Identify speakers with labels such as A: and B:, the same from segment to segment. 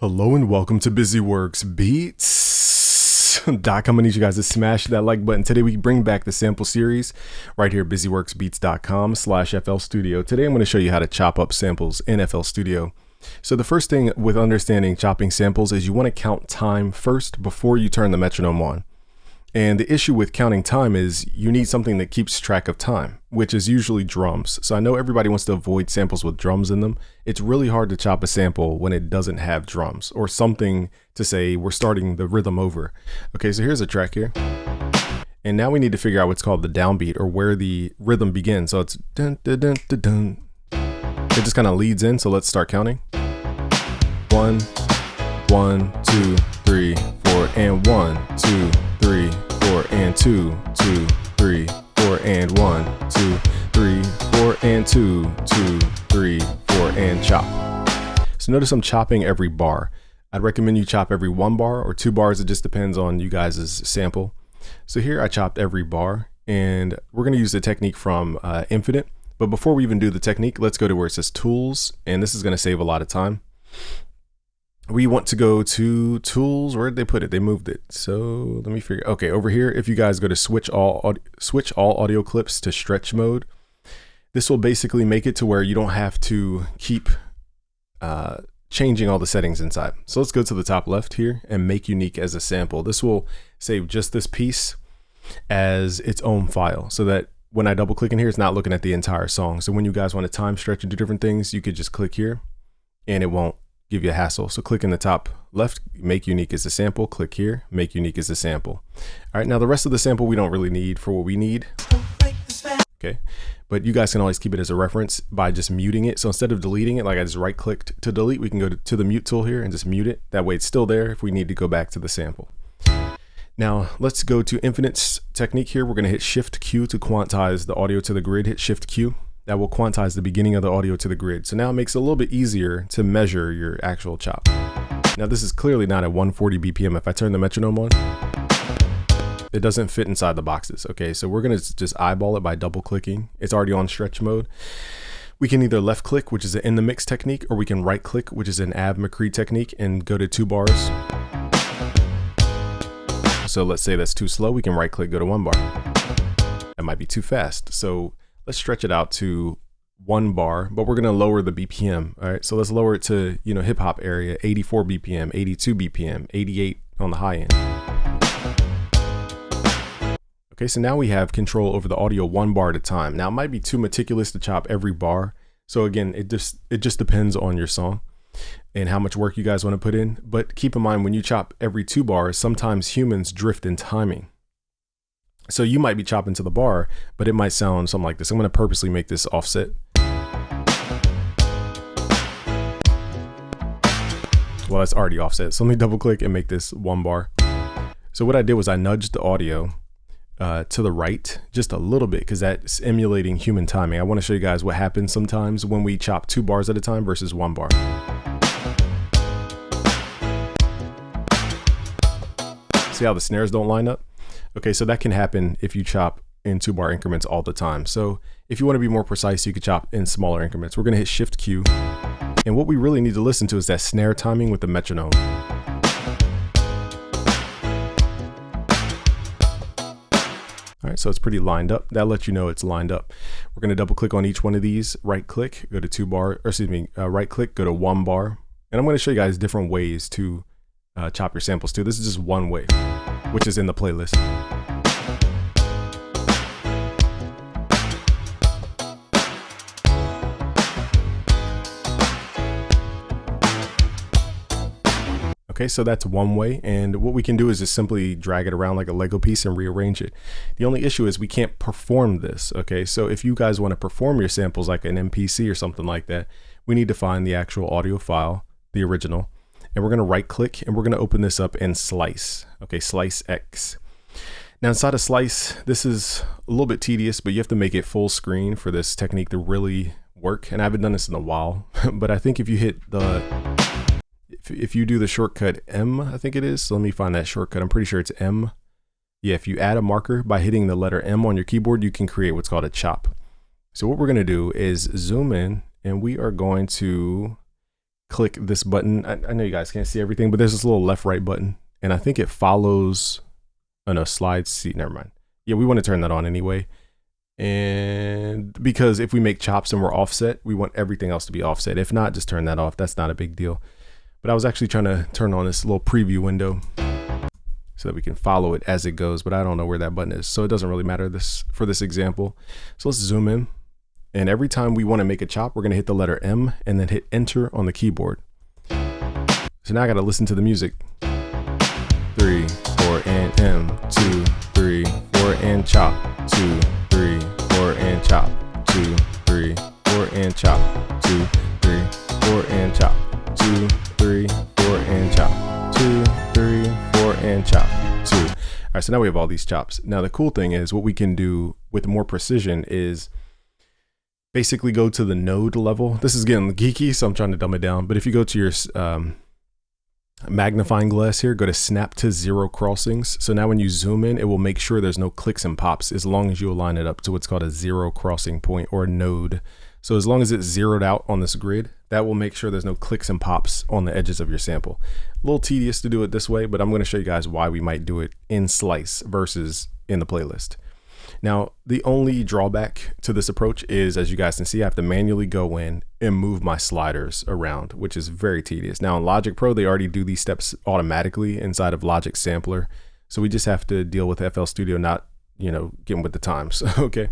A: Hello and welcome to BusyWorks Beats. I'm gonna need you guys to smash that like button. Today we bring back the sample series right here at busyworksbeats.com/FL Studio. Today I'm going to show you how to chop up samples in FL Studio. So the first thing with understanding chopping samples is you want to count time first before you turn the metronome on. And the issue with counting time is you need something that keeps track of time, which is usually drums. So I know everybody wants to avoid samples with drums in them. It's really hard to chop a sample when it doesn't have drums or something to say we're starting the rhythm over. Okay, so here's a track here. And now we need to figure out what's called the downbeat, or where the rhythm begins. So it's dun dun dun dun dun. It just kind of leads in, so let's start counting. 1, 1, 2, 3, 4, and 1, 2, 3, 4, and 2, 2, 3, 4, and 1, 2, 3, 4, and 2, 2, 3, 4, and chop. So notice I'm chopping every bar. I'd recommend you chop every 1 bar or 2 bars. It just depends on you guys' sample. So here I chopped every bar, and we're going to use the technique from Infinite. But before we even do the technique, let's go to where it says Tools, and this is going to save a lot of time. We want to go to Tools. Where did they put it? They moved it. So let me figure. Okay, over here, if you guys go to switch all audio clips to stretch mode, this will basically make it to where you don't have to keep changing all the settings inside. So let's go to the top left here and make unique as a sample. This will save just this piece as its own file, so that when I double click in here, it's not looking at the entire song. So when you guys want to time stretch and do different things, you could just click here and it won't give you a hassle. So click in the top left, make unique as a sample, click here, make unique as a sample. All right, now the rest of the sample we don't really need for what we need. Okay, but you guys can always keep it as a reference by just muting it. So instead of deleting it, like I just right clicked to delete, we can go to the mute tool here and just mute it. That way it's still there if we need to go back to the sample. Now let's go to Infinite's technique here. We're gonna hit Shift Q to quantize the audio to the grid. Hit Shift Q. That will quantize the beginning of the audio to the grid. So now it makes it a little bit easier to measure your actual chop. Now this is clearly not at 140 BPM. If I turn the metronome on, it doesn't fit inside the boxes. Okay, so we're gonna just eyeball it by double clicking. It's already on stretch mode. We can either left click, which is an in the mix technique, or we can right click, which is an Av McCree technique, and go to 2 bars. So let's say that's too slow. We can right click, go to 1 bar. That might be too fast. So let's stretch it out to 1 bar, but we're gonna lower the BPM. All right, so let's lower it to, hip hop area, 84 BPM, 82 BPM, 88 on the high end. Okay, so now we have control over the audio 1 bar at a time. Now it might be too meticulous to chop every bar. So again, it just depends on your song and how much work you guys want to put in. But keep in mind, when you chop every 2 bars, sometimes humans drift in timing. So you might be chopping to the bar, but it might sound something like this. I'm going to purposely make this offset. Well, it's already offset. So let me double click and make this 1 bar. So what I did was I nudged the audio to the right just a little bit, because that's emulating human timing. I want to show you guys what happens sometimes when we chop 2 bars at a time versus 1 bar. See how the snares don't line up? Okay, so that can happen if you chop in 2 bar increments all the time. So if you want to be more precise, you could chop in smaller increments. We're going to hit Shift Q. And what we really need to listen to is that snare timing with the metronome. All right, so it's pretty lined up. That lets you know it's lined up. We're going to double click on each one of these, right click, go to 2 bar, or excuse me, right click, go to 1 bar. And I'm going to show you guys different ways to chop your samples too. This is just one way, which is in the playlist. Okay, so that's one way, and what we can do is just simply drag it around like a Lego piece and rearrange it. The only issue is we can't perform this, okay? So if you guys want to perform your samples like an MPC or something like that, we need to find the actual audio file, the original, and we're gonna right click and we're gonna open this up in Slice, okay, Slice X. Now inside of Slice, this is a little bit tedious, but you have to make it full screen for this technique to really work, and I haven't done this in a while, but I think if you hit if you do the shortcut M, I think it is. So let me find that shortcut. I'm pretty sure it's M. Yeah, if you add a marker by hitting the letter M on your keyboard, you can create what's called a chop. So what we're going to do is zoom in, and we are going to click this button. I know you guys can't see everything, but there's this little left right button, and I think it follows. Oh no, slide seat. Never mind. Yeah, we want to turn that on anyway. And because if we make chops and we're offset, we want everything else to be offset. If not, just turn that off. That's not a big deal. But I was actually trying to turn on this little preview window so that we can follow it as it goes, but I don't know where that button is, so it doesn't really matter for this example. So let's zoom in, and every time we want to make a chop, we're going to hit the letter M and then hit enter on the keyboard. So now I got to listen to the music. 3, 4, and M. 2, 3, 4, and chop. 2, 3, 4, and chop. 2, 3, 4, and chop. 2, 3, 4, and chop. 2, 3, 4, and chop. 2, 3, 4, and chop. 2. All right, so now we have all these chops. Now the cool thing is what we can do with more precision is basically go to the node level. This is getting geeky, so I'm trying to dumb it down. But if you go to your magnifying glass here, go to snap to 0 crossings. So now when you zoom in, it will make sure there's no clicks and pops as long as you align it up to what's called a 0 crossing point or a node. So as long as it's zeroed out on this grid, that will make sure there's no clicks and pops on the edges of your sample. A little tedious to do it this way, but I'm going to show you guys why we might do it in Slice versus in the playlist. Now, the only drawback to this approach is, as you guys can see, I have to manually go in and move my sliders around, which is very tedious. Now in Logic Pro, they already do these steps automatically inside of Logic Sampler. So we just have to deal with FL Studio not, getting with the times. Okay,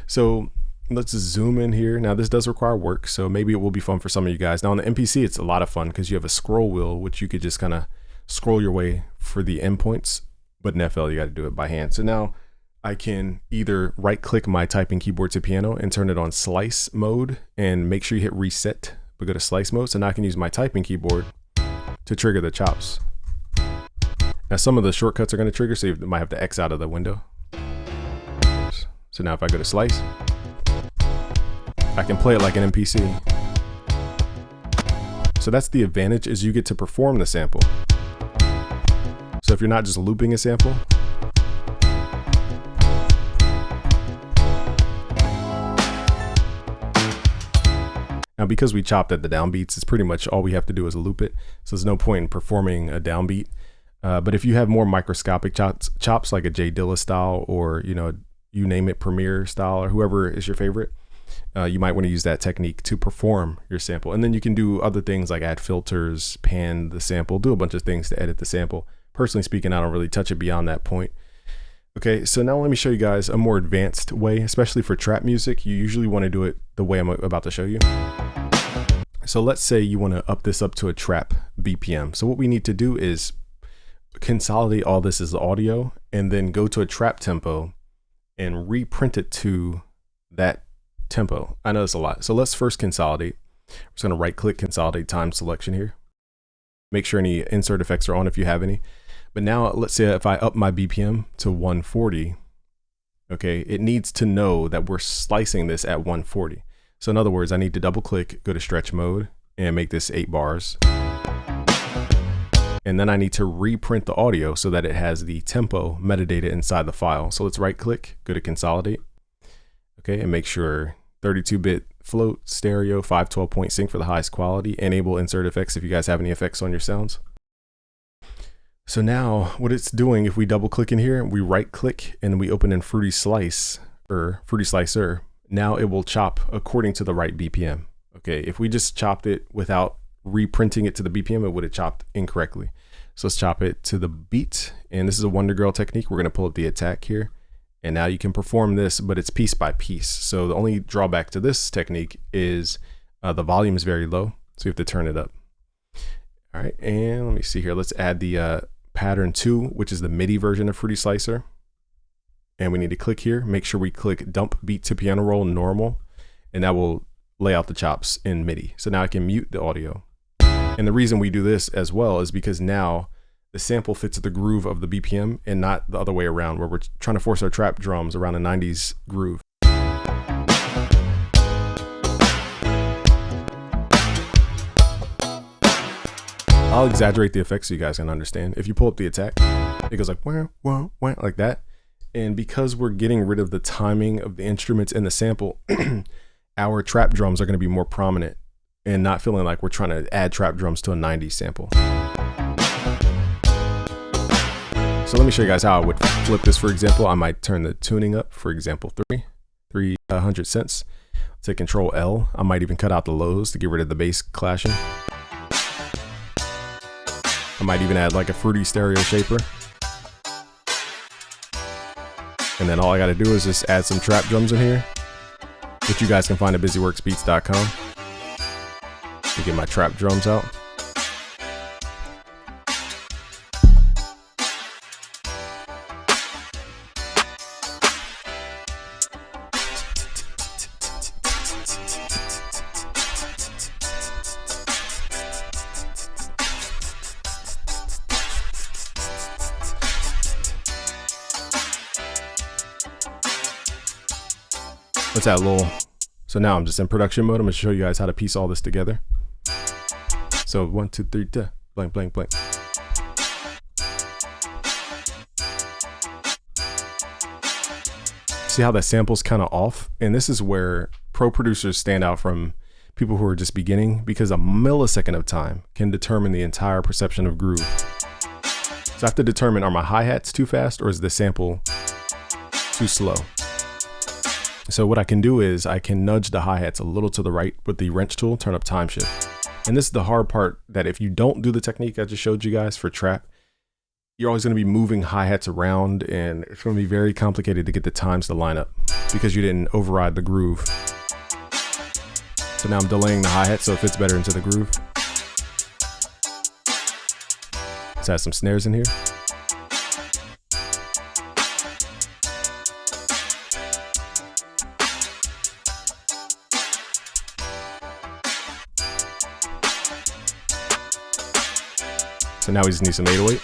A: so let's zoom in here. Now this does require work, so maybe it will be fun for some of you guys. Now on the MPC, it's a lot of fun because you have a scroll wheel, which you could just kind of scroll your way for the endpoints, but in FL, you got to do it by hand. So now I can either right click my typing keyboard to piano and turn it on slice mode and make sure you hit reset, but go to slice mode. So now I can use my typing keyboard to trigger the chops. Now some of the shortcuts are going to trigger, so you might have to X out of the window. So now if I go to slice, I can play it like an MPC. So that's the advantage, is you get to perform the sample. So if you're not just looping a sample, now because we chopped at the downbeats, it's pretty much all we have to do is loop it. So there's no point in performing a downbeat. But if you have more microscopic chops like a Jay Dilla style, or you name it, Premiere style, or whoever is your favorite, you might want to use that technique to perform your sample. And then you can do other things like add filters, pan the sample, do a bunch of things to edit the sample. Personally speaking, I don't really touch it beyond that point. Okay, so now let me show you guys a more advanced way, especially for trap music. You usually want to do it the way I'm about to show you. So let's say you want to up this up to a trap BPM. So what we need to do is consolidate all this as audio and then go to a trap tempo and reprint it to that tempo. I know it's a lot. So let's first consolidate. We're just going to right click, consolidate time selection here. Make sure any insert effects are on if you have any. But now let's say if I up my BPM to 140, okay, it needs to know that we're slicing this at 140. So in other words, I need to double click, go to stretch mode and make this 8 bars. And then I need to reprint the audio so that it has the tempo metadata inside the file. So let's right click, go to consolidate, okay, and make sure 32-bit float, stereo, 512 point sync for the highest quality, enable insert effects if you guys have any effects on your sounds. So now what it's doing, if we double click in here, we right click and we open in Fruity Slice or Fruity Slicer, now it will chop according to the right BPM. Okay, if we just chopped it without reprinting it to the BPM, it would have chopped incorrectly. So let's chop it to the beat. And this is a Wonder Girl technique. We're going to pull up the attack here. And now you can perform this, but it's piece by piece. So the only drawback to this technique is the volume is very low. So you have to turn it up. All right, and let me see here. Let's add the pattern 2, which is the MIDI version of Fruity Slicer. And we need to click here. Make sure we click dump beat to piano roll normal, and that will lay out the chops in MIDI. So now I can mute the audio. And the reason we do this as well is because now the sample fits the groove of the BPM and not the other way around, where we're trying to force our trap drums around a 90s groove. I'll exaggerate the effects so you guys can understand. If you pull up the attack, it goes like wah, wah, wah, like that. And because we're getting rid of the timing of the instruments in the sample, our trap drums are going to be more prominent and not feeling like we're trying to add trap drums to a 90s sample. So let me show you guys how I would flip this. For example, I might turn the tuning up, for example, 300 cents. Take Control L. I might even cut out the lows to get rid of the bass clashing. I might even add like a fruity stereo shaper. And then all I got to do is just add some trap drums in here, which you guys can find at busyworksbeats.com. To get my trap drums out. Let's add a little. So now I'm just in production mode. I'm gonna show you guys how to piece all this together. So 1, 2, 3, blank, blank, blank. See how that sample's kind of off? And this is where pro producers stand out from people who are just beginning, because a millisecond of time can determine the entire perception of groove. So I have to determine, are my hi-hats too fast or is the sample too slow? So what I can do is I can nudge the hi-hats a little to the right with the wrench tool, turn up time shift. And this is the hard part, that if you don't do the technique I just showed you guys for trap, you're always going to be moving hi-hats around, and it's going to be very complicated to get the times to line up because you didn't override the groove. So now I'm delaying the hi-hat so it fits better into the groove. Let's add some snares in here. So now we just need some 808.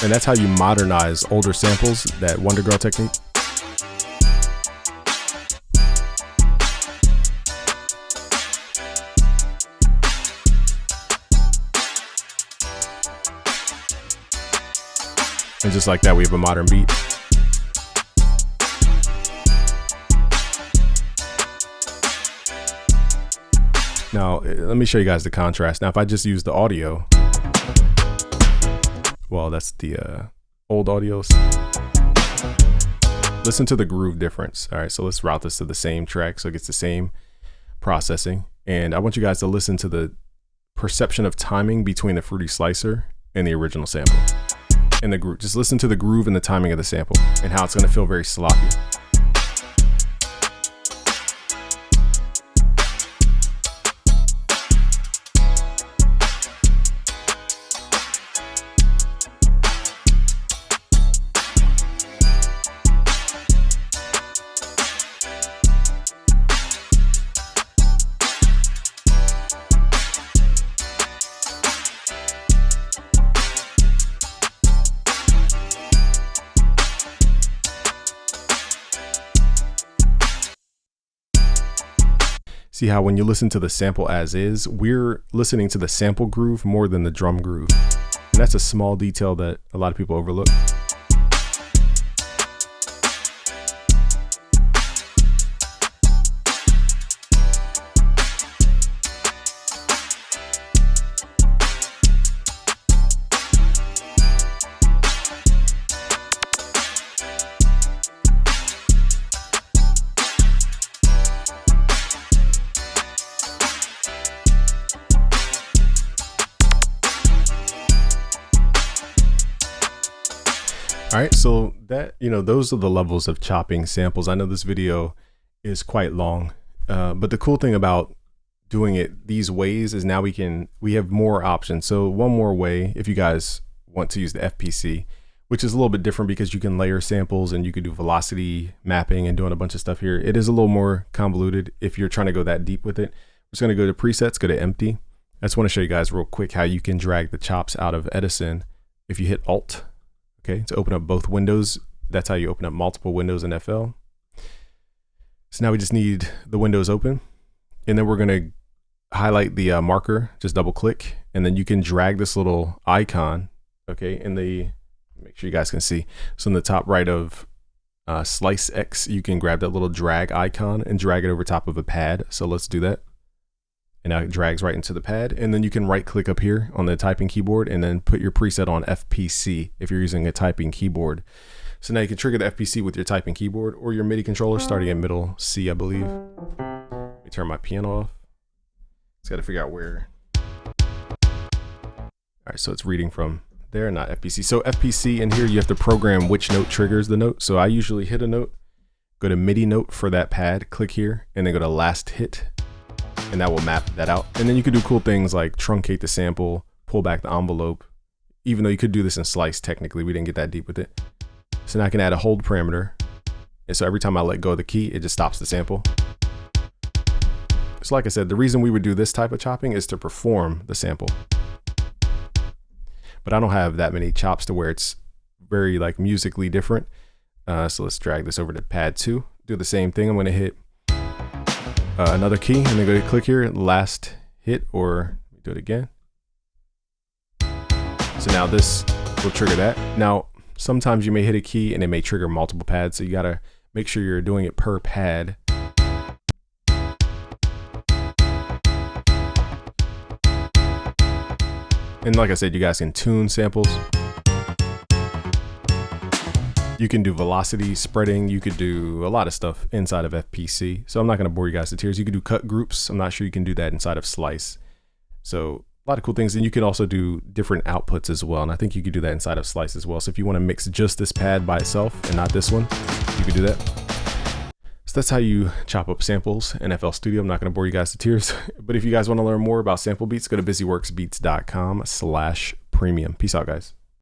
A: And that's how you modernize older samples, that Wonder Girl technique. And just like that, we have a modern beat. Now, let me show you guys the contrast. Now, if I just use the audio, well, that's the old audios. Listen to the groove difference. All right, so let's route this to the same track so it gets the same processing. And I want you guys to listen to the perception of timing between the Fruity Slicer and the original sample. And the groove. Just listen to the groove and the timing of the sample and how it's going to feel very sloppy. See how when you listen to the sample as is, we're listening to the sample groove more than the drum groove. And that's a small detail that a lot of people overlook. All right, so that, those are the levels of chopping samples. I know this video is quite long, but the cool thing about doing it these ways is now we have more options. So one more way, if you guys want to use the FPC, which is a little bit different because you can layer samples and you can do velocity mapping and doing a bunch of stuff here. It is a little more convoluted if you're trying to go that deep with it. I'm just going to go to presets, go to empty. I just want to show you guys real quick how you can drag the chops out of Edison if you hit Alt. Okay, to open up both windows. That's how you open up multiple windows in FL. So now we just need the windows open, and then we're going to highlight the marker, just double click, and then you can drag this little icon, okay, make sure you guys can see. So in the top right of Slice X, you can grab that little drag icon and drag it over top of a pad. So let's do that. And now it drags right into the pad. And then you can right click up here on the typing keyboard and then put your preset on FPC if you're using a typing keyboard. So now you can trigger the FPC with your typing keyboard or your MIDI controller starting at middle C, I believe. Let me turn my piano off. Just got to figure out where. All right, so it's reading from there, not FPC. So FPC, in here you have to program which note triggers the note. So I usually hit a note, go to MIDI note for that pad, click here, and then go to last hit, and that will map that out. And then you can do cool things like truncate the sample, pull back the envelope, even though you could do this in Slice technically. We didn't get that deep with it. So now I can add a hold parameter. And so every time I let go of the key, it just stops the sample. So like I said, the reason we would do this type of chopping is to perform the sample. But I don't have that many chops to where it's very like musically different. So let's drag this over to pad 2. Do the same thing. I'm going to hit another key and then go to click here, last hit, or do it again. So now this will trigger that. Now, sometimes you may hit a key and it may trigger multiple pads. So you got to make sure you're doing it per pad. And like I said, you guys can tune samples. You can do velocity spreading. You could do a lot of stuff inside of FPC. So I'm not going to bore you guys to tears. You can do cut groups. I'm not sure you can do that inside of Slice. So a lot of cool things. And you can also do different outputs as well. And I think you could do that inside of Slice as well. So if you want to mix just this pad by itself and not this one, you could do that. So that's how you chop up samples in FL Studio. I'm not going to bore you guys to tears, but if you guys want to learn more about sample beats, go to busyworksbeats.com/premium. Peace out, guys.